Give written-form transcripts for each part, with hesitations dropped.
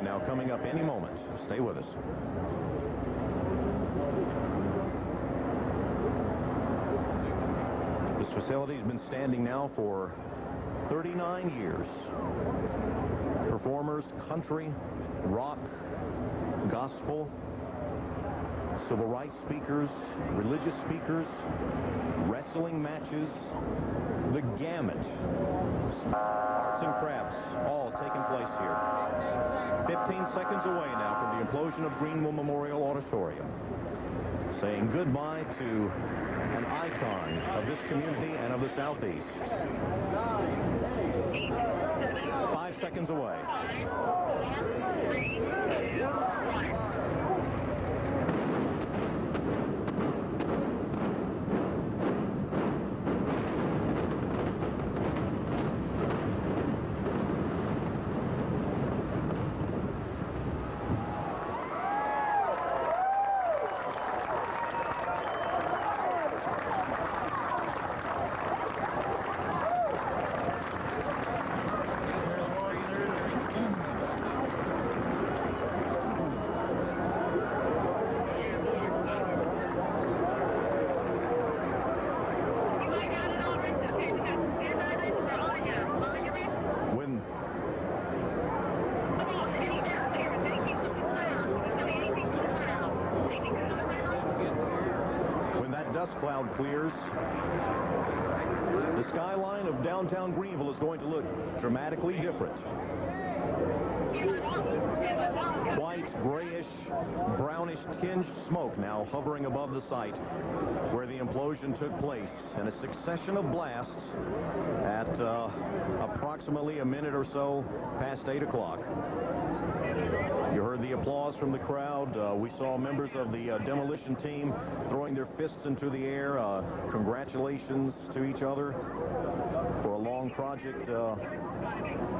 Implosion now coming up any moment. Stay with us. This facility has been standing now for 39 years. Performers, country, rock, gospel, civil rights speakers, religious speakers, wrestling matches, the gamut, arts and crafts, all taking place here. 15 seconds away now from the implosion of Greenville Memorial Auditorium. Saying goodbye to an icon of this community and of the Southeast. 5 seconds away. Dust cloud clears, the skyline of downtown Greenville is going to look dramatically different. White, grayish, brownish tinged smoke now hovering above the site where the implosion took place, and a succession of blasts at approximately a minute or so past 8 o'clock. You heard the applause from the crowd. We saw members of the demolition team throwing their fists into the air. Congratulations to each other for a long project. A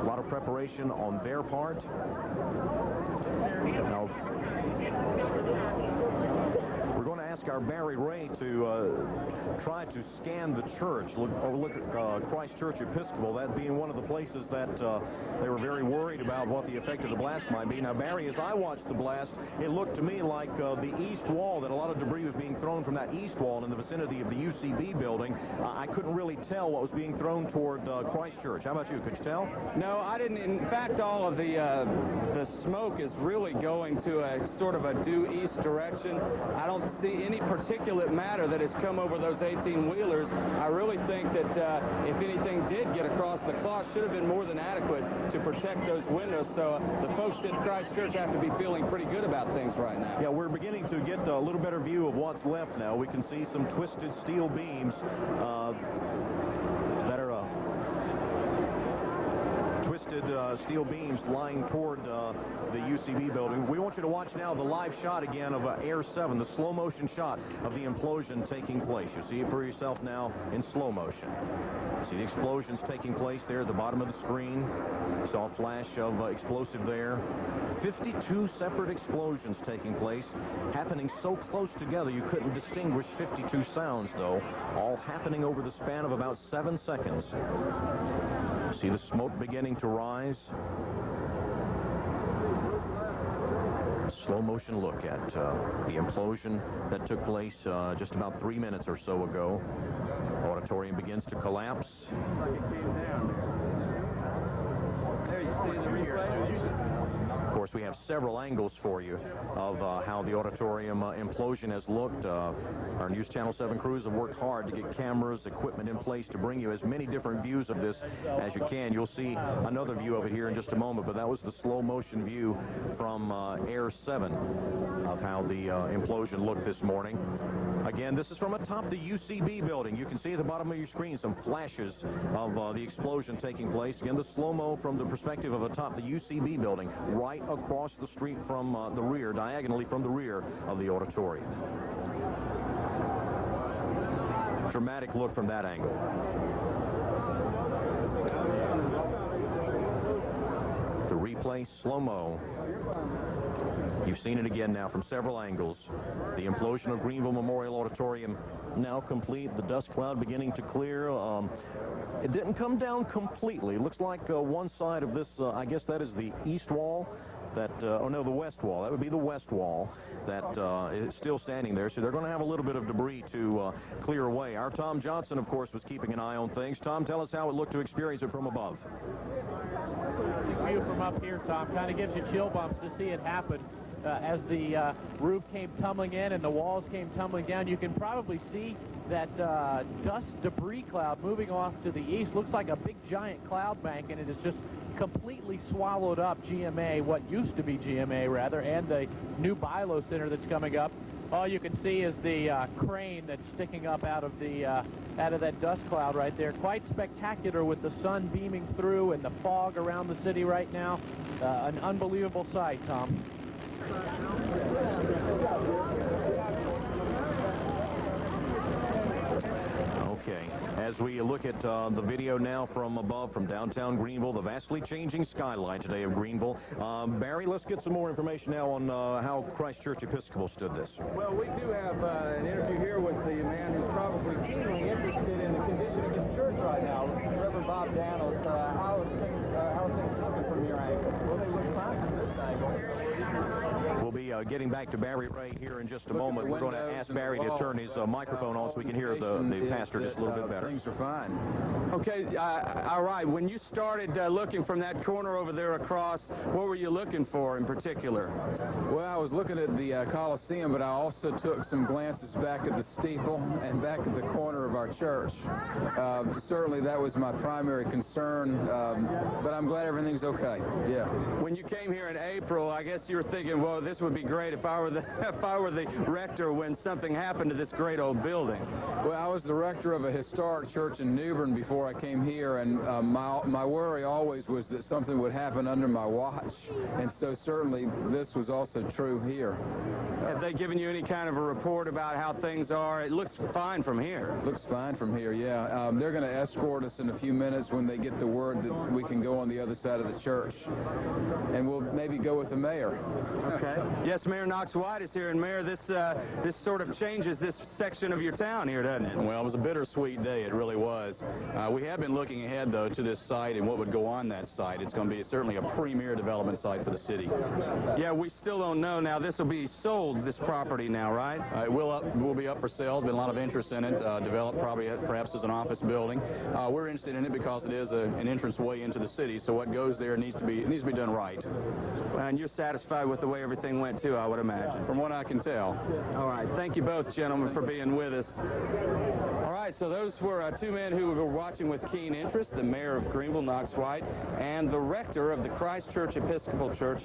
lot of preparation on their part. Now, we're going to ask our Barry Ray to try to scan the church, look at Christ Church Episcopal, that being one of the places that they were very worried about what the effect of the blast might be. Now, Barry, as I watched the blast, it looked to me like the east wall, that a lot of debris was being thrown from that east wall in the vicinity of the UCB building. I couldn't really tell what was being thrown toward Christ Church. How about you? Could you tell? No, I didn't. In fact, all of the smoke is really going to a sort of a due east direction. I don't see any particulate matter that has come over those 18-wheelers. I really think that if anything did get across the cloth, should have been more than adequate to protect those windows. So the folks at Christ Church have to be feeling pretty good about things right now. Yeah, we're beginning to get a little better view of what's left now. We can see some twisted steel beams that are twisted steel beams lying toward the UCB building. We want you to watch now the live shot again of Air 7, the slow motion shot of the implosion taking place. You see it for yourself now in slow motion. See the explosions taking place there at the bottom of the screen. You saw a flash of explosive there. 52 separate explosions taking place, happening so close together you couldn't distinguish 52 sounds, though, all happening over the span of about 7 seconds. See the smoke beginning to rise. Slow motion look at the implosion that took place just about 3 minutes or so ago. Auditorium begins to collapse. Of course, we have several angles for you of how the auditorium implosion has looked. Our News Channel 7 crews have worked hard to get cameras, equipment in place to bring you as many different views of this as you can. You'll see another view of it here in just a moment, but that was the slow motion view from Air 7 of how the implosion looked this morning. Again, this is from atop the UCB building. You can see at the bottom of your screen some flashes of the explosion taking place. Again, the slow-mo from the perspective of atop the UCB building, right across the street from the rear, diagonally from the rear of the auditorium. Dramatic look from that angle. The replay, slow-mo. You've seen it again now from several angles. The implosion of Greenville Memorial Auditorium now complete. The dust cloud beginning to clear. It didn't come down completely. It looks like one side of this, I guess that is the east wall. that, oh no, the west wall. That would be the west wall that is still standing there. So they're going to have a little bit of debris to clear away. Our Tom Johnson, of course, was keeping an eye on things. Tom, tell us how it looked to experience it from above. The view from up here, Tom, kind of gives you chill bumps to see it happen. As the roof came tumbling in and the walls came tumbling down, you can probably see that dust debris cloud moving off to the east. Looks like a big giant cloud bank, and it is just completely swallowed up GMA, what used to be GMA rather, and the new Bilo Center that's coming up. All you can see is the crane that's sticking up out of that dust cloud right there. Quite spectacular with the sun beaming through and the fog around the city right now. An unbelievable sight, Tom. Okay, as we look at the video now from above, from downtown Greenville, the vastly changing skyline today of Greenville. Barry, let's get some more information now on how Christ Church Episcopal stood this. Well, we do have an interview here with the man who's probably keenly interested in the condition of his church right now, Reverend Bob Daniels. How are things looking from your angle? Well, they look fine from this angle. We'll be getting back to Barry Ray here in just a moment. We're going to ask Barry to turn his microphone on so we can hear the pastor just a little bit better. Things are fine. Okay, all right. When you started looking from that corner over there across, what were you looking for in particular? Well, I was looking at the Coliseum, but I also took some glances back at the steeple and back at the corner of our church. Certainly that was my primary concern, but I'm glad everything's okay. Yeah. When you came here in April, I guess you were thinking, well, this would be great if I were the rector when something happened to this great old building. Well, I was the rector of a historic church in New Bern before I came here, and my worry always was that something would happen under my watch, and so certainly this was also true here. Have they given you any kind of a report about how things are? It looks fine from here. Looks fine from here, yeah. They're going to escort us in a few minutes when they get the word that we can go on the other side of the church, and we'll maybe go with the mayor. Okay. Yes, Mayor Knox White is here, and Mayor, this sort of changes this section of your town here, doesn't it? Well, it was a bittersweet day. It really was. We have been looking ahead, though, to this site and what would go on that site. It's going to be certainly a premier development site for the city. Yeah, we still don't know. Now, this will be sold, this property now, right? It will be up for sale. There's been a lot of interest in it. Developed perhaps as an office building. We're interested in it because it is an entrance way into the city, so what goes there needs to be done right. And you're satisfied with the way everything went, too, I would imagine. From what I can tell. All right. Thank you both, gentlemen, for being with us. All right, so those were two men who were watching with keen interest, the mayor of Greenville, Knox White, and the rector of the Christ Church Episcopal Church,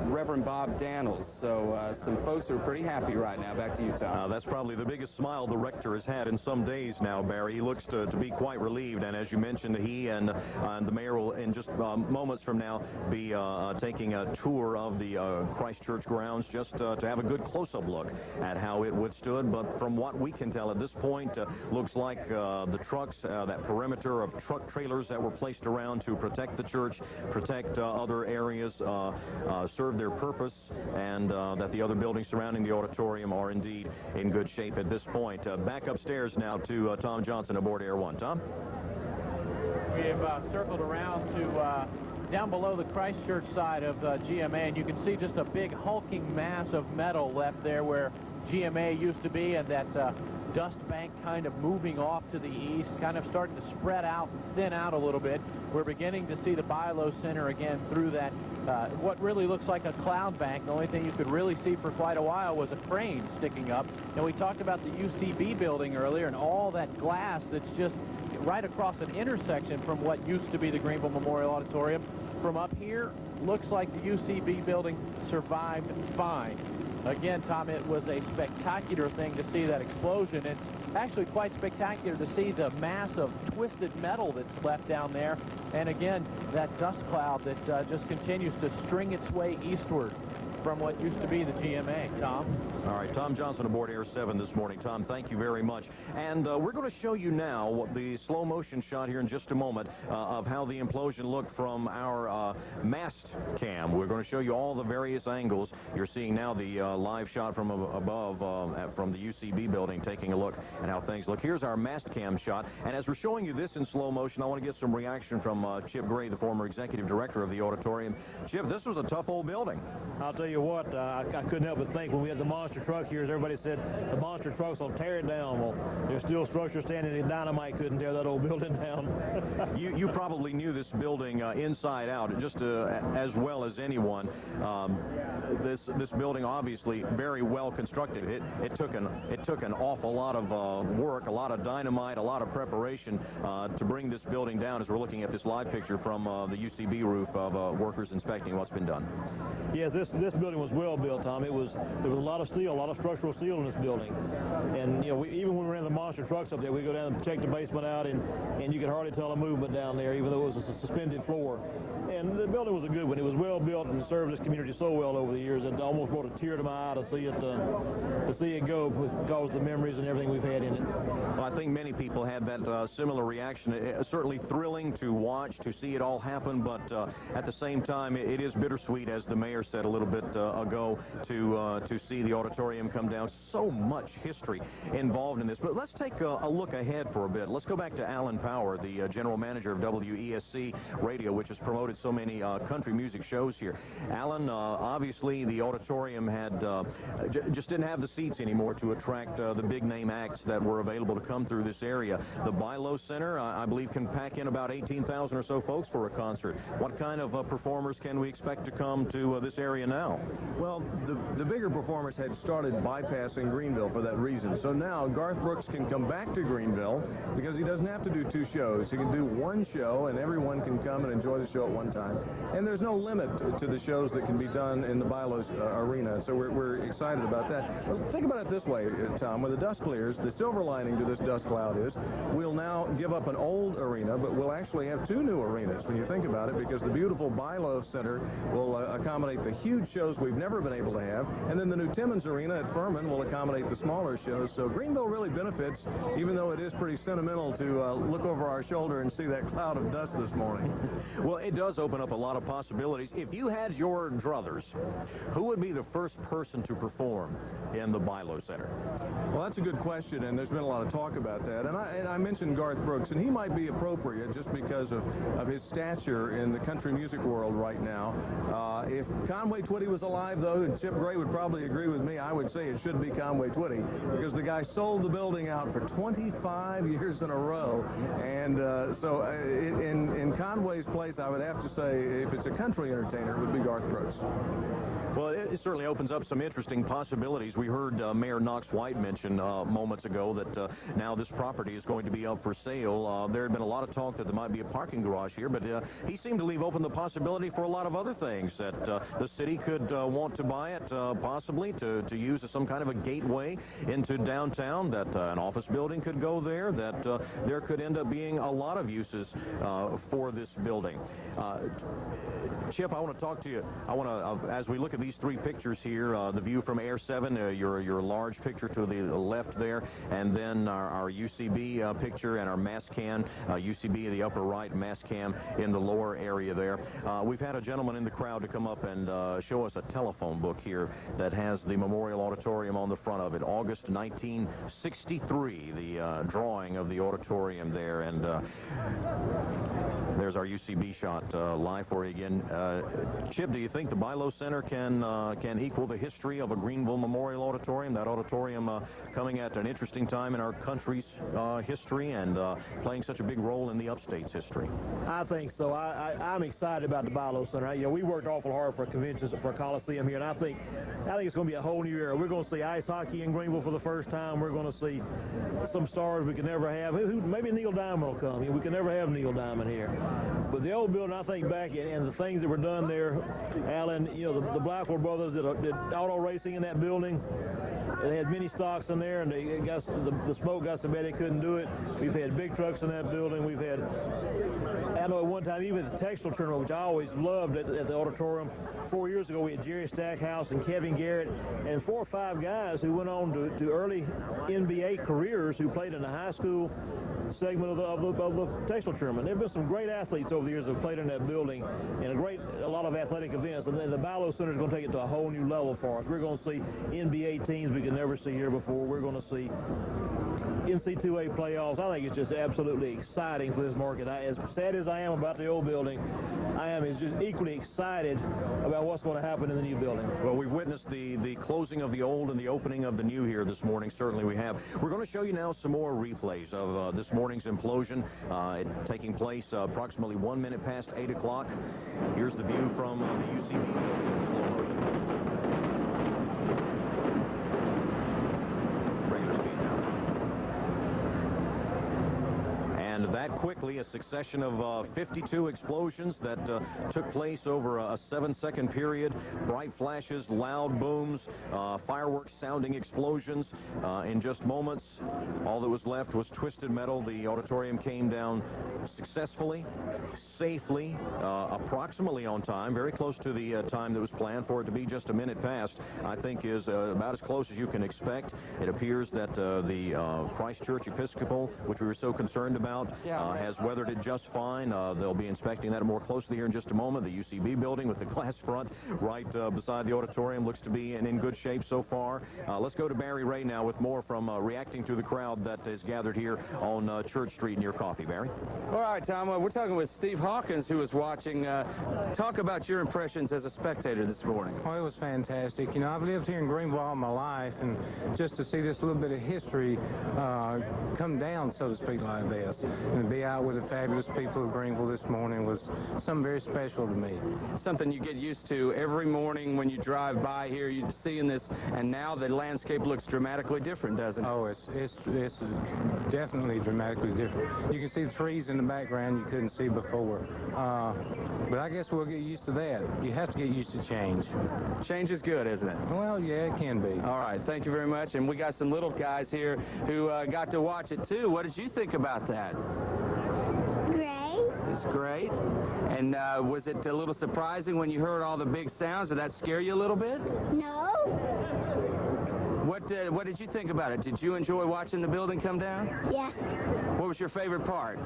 Reverend Bob Daniels. So some folks are pretty happy right now. Back to you, Tom. That's probably the biggest smile the rector has had in some days now, Barry. He looks to be quite relieved, and as you mentioned, he and the mayor will, in just moments from now, be taking a tour of the Christ Church grounds just to have a good close-up look at how it withstood. But from what we can tell at this point, looks like the trucks, that perimeter of truck trailers that were placed around to protect the church, protect other areas, serve their purpose, and that the other buildings surrounding the auditorium are indeed in good shape at this point. Back upstairs now to Tom Johnson aboard Air One. Tom? We have circled around to down below the Christ Church side of GMA, and you can see just a big hulking mass of metal left there where GMA used to be, and that dust bank kind of moving off to the east, kind of starting to spread out and thin out a little bit. We're beginning to see the Bilo Center again through that, what really looks like a cloud bank. The only thing you could really see for quite a while was a crane sticking up. And we talked about the UCB building earlier and all that glass that's just right across an intersection from what used to be the Greenville Memorial Auditorium. From up here, looks like the UCB building survived fine. Again, Tom, it was a spectacular thing to see that explosion. It's actually quite spectacular to see the mass of twisted metal that's left down there. And again, that dust cloud that just continues to string its way eastward from what used to be the GMA. Tom? All right, Tom Johnson aboard Air 7 this morning. Tom, thank you very much. And we're going to show you now what the slow motion shot here in just a moment of how the implosion looked from our mast cam. We're going to show you all the various angles. You're seeing now the live shot from above from the UCB building, taking a look at how things look. Here's our mast cam shot. And as we're showing you this in slow motion, I want to get some reaction from Chip Gray, the former executive director of the auditorium. Chip, this was a tough old building. I'll tell you what, I couldn't help but think when we had the monster truck here, as everybody said, the monster trucks will tear it down. Well, there's still structure standing, and dynamite couldn't tear that old building down. You probably knew this building inside out just as well as anyone. This building obviously very well constructed. It took an awful lot of work, a lot of dynamite, a lot of preparation to bring this building down. As we're looking at this live picture from the UCB roof of workers inspecting what's been done. Yes, this building was well built, Tom. There was a lot of steel, a lot of structural steel in this building. And you know, even when we ran the monster trucks up there, we go down and check the basement out, and you could hardly tell a movement down there, even though it was a suspended floor. And the building was a good one. It was well built and served this community so well over the years. It almost brought a tear to my eye to see it go because of the memories and everything we've had in it. Well, I think many people had that similar reaction. Certainly thrilling to watch, to see it all happen, but at the same time, it is bittersweet, as the mayor said a little bit ago, to see the auditorium come down. So much history involved in this. But let's take a look ahead for a bit. Let's go back to Alan Power, the general manager of WESC Radio, which has promoted so many country music shows here. Alan, obviously the auditorium had just didn't have the seats anymore to attract the big name acts that were available to come through this area. The Bilo Center, I believe, can pack in about 18,000 or so folks for a concert. What kind of performers can we expect to come to this area now? Well, the bigger performers had started bypassing Greenville for that reason. So now Garth Brooks can come back to Greenville because he doesn't have to do two shows. He can do one show, and everyone can come and enjoy the show at one time. And there's no limit to the shows that can be done in the Bilo arena. So we're excited about that. Well, think about it this way, Tom. When the dust clears, the silver lining to this dust cloud is we'll now give up an old arena, but we'll actually have two new arenas when you think about it, because the beautiful Bilo Center will accommodate the huge shows we've never been able to have, and then the new Timmons Arena at Furman will accommodate the smaller shows. So Greenville really benefits, even though it is pretty sentimental to look over our shoulder and see that cloud of dust this morning. Well, it does open up a lot of possibilities. If you had your druthers, who would be the first person to perform in the Bilo Center? Well, that's a good question, and there's been a lot of talk about that. And I mentioned Garth Brooks, and he might be appropriate just because of his stature in the country music world right now. If Conway Twitty was alive, though, and Chip Gray would probably agree with me, I would say it should be Conway Twitty, because the guy sold the building out for 25 years in a row. And so in Conway's place, I would have to say, if it's a country entertainer, it would be Garth Brooks. Well, it certainly opens up some interesting possibilities. We heard Mayor Knox White mention moments ago that now this property is going to be up for sale. There had been a lot of talk that there might be a parking garage here, but he seemed to leave open the possibility for a lot of other things, that the city could want to buy it, possibly to use as some kind of a gateway into downtown, that an office building could go there, that there could end up being a lot of uses for this building. Chip, I want to talk to you. I want to, as we look at these three pictures here, the view from Air 7, your large picture to the left there, and then our UCB picture and our mass cam, UCB in the upper right, mass cam in the lower area there. We've had a gentleman in the crowd to come up and show us a telephone book here that has the Memorial Auditorium on the front of it. August 1963, the drawing of the auditorium there, and there's our UCB shot live for you again. Chip, do you think the Bilo Center can equal the history of a Greenville Memorial Auditorium? That auditorium coming at an interesting time in our country's history and playing such a big role in the upstate's history. I think so. I'm excited about the Bilo Center. You know, we worked awful hard for conventions, for a Coliseum here, and I think it's going to be a whole new era. We're going to see ice hockey in Greenville for the first time. We're going to see some stars we could never have. Maybe Neil Diamond will come. You know, we could never have Neil Diamond here. But the old building, I think back, and the things that were done there, Alan, you know, the Blackwell brothers did auto racing in that building. They had mini stocks in there, and the smoke got so bad they couldn't do it. We've had big trucks in that building. We've had, I know at one time, even the textile tournament, which I always loved at the auditorium. 4 years ago, we had Jerry Stackhouse and Kevin Garrett, and 4 or 5 guys who went on to early NBA careers who played in the high school segment of the textile tournament. There have been some great athletes over the years that have played in that building, and a lot of athletic events. And then the Bilo Center is going to take it to a whole new level for us. We're going to see NBA teams we could never see here before. We're going to see NC2A playoffs. I think it's just absolutely exciting for this market. As sad as I am about the old building, I am just equally excited about what's going to happen in the new building. Well, we've witnessed the closing of the old and the opening of the new here this morning. Certainly we have. We're going to show you now some more replays of this morning's implosion taking place approximately 1 minute past 8 o'clock. Here's the view from the UCB building in slow motion. Regular speed now. And that quickly, a succession of 52 explosions that took place over a 7-second period. Bright flashes, loud booms, fireworks sounding explosions. In just moments, all that was left was twisted metal. The auditorium came down successfully, safely, approximately on time, very close to the time that was planned. For it to be just a minute past, I think is about as close as you can expect. It appears that the Christ Church Episcopal, which we were so concerned about, has weathered it just fine. They'll be inspecting that more closely here in just a moment. The UCB building with the glass front right beside the auditorium looks to be in good shape so far. Let's go to Barry Ray now with more from reacting to the crowd that is gathered here on Church Street near Coffee. Barry? All right, Tom, we're talking with Steve Hawkins, who was watching. Talk about your impressions as a spectator this morning. Well, it was fantastic. You know, I've lived here in Greenville all my life, and just to see this little bit of history come down, so to speak, like this, and to be out with the fabulous people of Greenville this morning was something very special to me. Something you get used to every morning when you drive by here. You're seeing this, and now the landscape looks dramatically different, doesn't it? Oh, it's definitely dramatically different. You can see the trees in the background you couldn't see before. But I guess we'll get used to that. You have to get used to change. Change is good, isn't it? Well, yeah, it can be. All right, thank you very much. And we got some little guys here who got to watch it, too. What did you think about that? Great. It's great. And was it a little surprising when you heard all the big sounds? Did that scare you a little bit? No. What did you think about it? Did you enjoy watching the building come down? Yeah. What was your favorite part?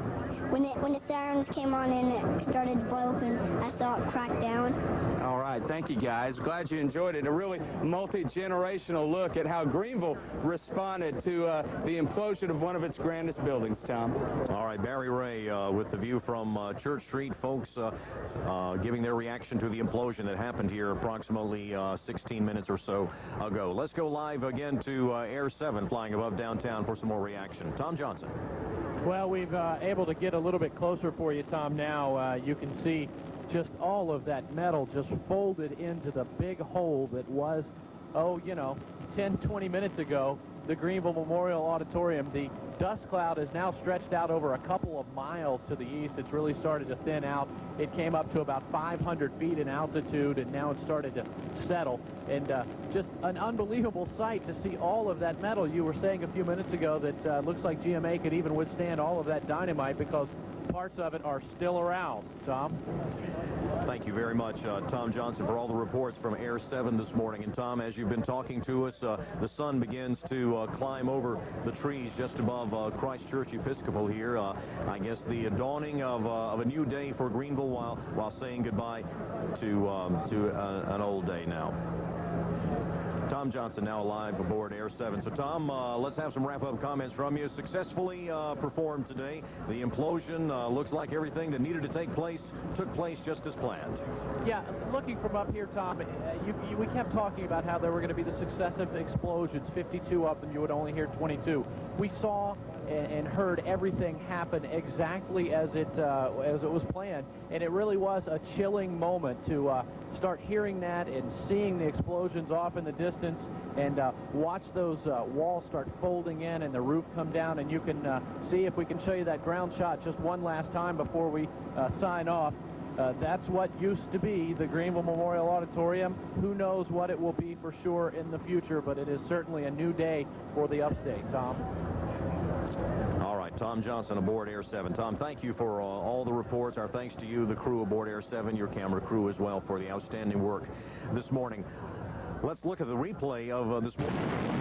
When the sirens came on and it started to blow up and I saw it crack down. All right, thank you guys. Glad you enjoyed it. A really multi-generational look at how Greenville responded to the implosion of one of its grandest buildings, Tom. All right, Barry Ray with the view from Church Street. Folks giving their reaction to the implosion that happened here approximately 16 minutes or so ago. Let's go live again to Air 7 flying above downtown for some more reaction. Tom Johnson. Well, we've able to get a little bit closer for you, Tom. Now you can see just all of that metal just folded into the big hole that was, 10, 20 minutes ago, the Greenville Memorial Auditorium. The dust cloud is now stretched out over a couple of miles to the east. It's really started to thin out. It came up to about 500 feet in altitude, and now it's started to settle. And just an unbelievable sight to see all of that metal. You were saying a few minutes ago that looks like GMA could even withstand all of that dynamite because parts of it are still around. Tom? Thank you very much, Tom Johnson, for all the reports from Air 7 this morning. And, Tom, as you've been talking to us, the sun begins to climb over the trees just above Christ Church Episcopal here. I guess the dawning of a new day for Greenville while saying goodbye to an old day now. Tom Johnson now live aboard Air 7. So, Tom, let's have some wrap-up comments from you. Successfully performed today. The implosion looks like everything that needed to take place took place just as planned. Yeah, looking from up here, Tom, we kept talking about how there were going to be the successive explosions, 52 up, and you would only hear 22. We saw and heard everything happen exactly as it was planned, and it really was a chilling moment to start hearing that and seeing the explosions off in the distance and watch those walls start folding in and the roof come down. And you can see, if we can show you that ground shot just one last time before we sign off. That's what used to be the Greenville Memorial Auditorium. Who knows what it will be for sure in the future, but it is certainly a new day for the upstate, Tom. All right, Tom Johnson aboard Air 7. Tom, thank you for all the reports. Our thanks to you, the crew aboard Air 7, your camera crew as well, for the outstanding work this morning. Let's look at the replay of this morning.